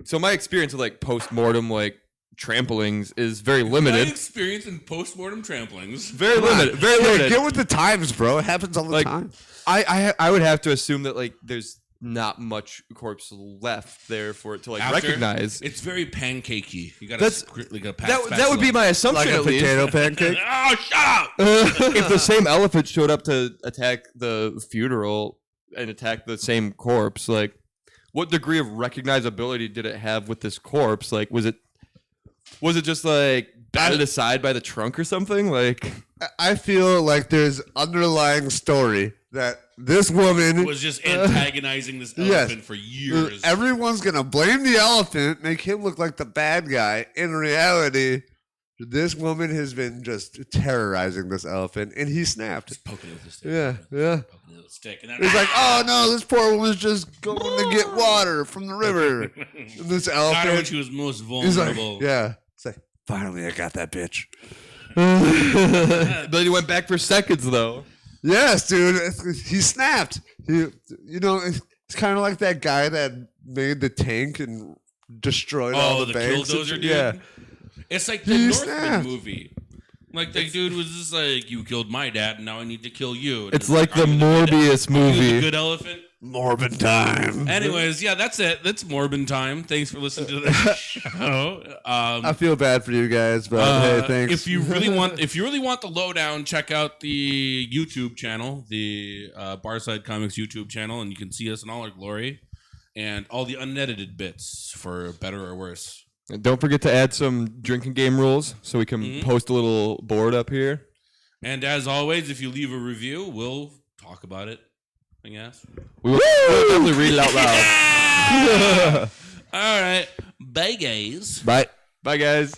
so my experience with like post-mortem like tramplings is very My limited. experience in post-mortem tramplings. Very limited. Very Yeah, limited. get with the times, bro. It happens all the Like, time. I would have to assume that like there's not much corpse left there for it to like After, recognize. It's very pancakey. You gotta That's- That would be my assumption Like a at least. potato pancake. Oh, shut up! If the same elephant showed up to attack the funeral and attack the same corpse, like what degree of recognizability did it have with this corpse? Like was it just like batted aside by the trunk or something? Like I feel like there's underlying story that this woman Was just antagonizing this yes. elephant for years. Everyone's gonna blame the elephant, make him look like the bad guy. In reality, this woman has been just terrorizing this elephant, and he snapped. Poking it with a stick. Yeah. Poking it with a stick. And then, He's like, "Oh no, this poor woman's just going to get water from the river." And this Not when elephant, she was most he's like, vulnerable. "Yeah." It's like, finally, I got that bitch. but he went back for seconds though. Yes, dude. He snapped. It's kind of like that guy that made the tank and destroyed all Oh, the the banks. Killdozer dude? Yeah. It's like the He Northman snapped. movie. Like that dude was just like, you killed my dad, and now I need to kill you. And It's it was like the are you good- Morbius are you the movie. good elephant? Morbin time. Anyways, yeah, that's it. That's Morbin time. Thanks for listening to the show. I feel bad for you guys, but hey, thanks. If you really want the lowdown, check out the YouTube channel, the Barside Comics YouTube channel, and you can see us in all our glory and all the unedited bits for better or worse. And don't forget to add some drinking game rules so we can post a little board up here. And as always, if you leave a review, we'll talk about it. I guess. We'll definitely read it out loud. All right. Bye, guys. Bye. Bye, guys.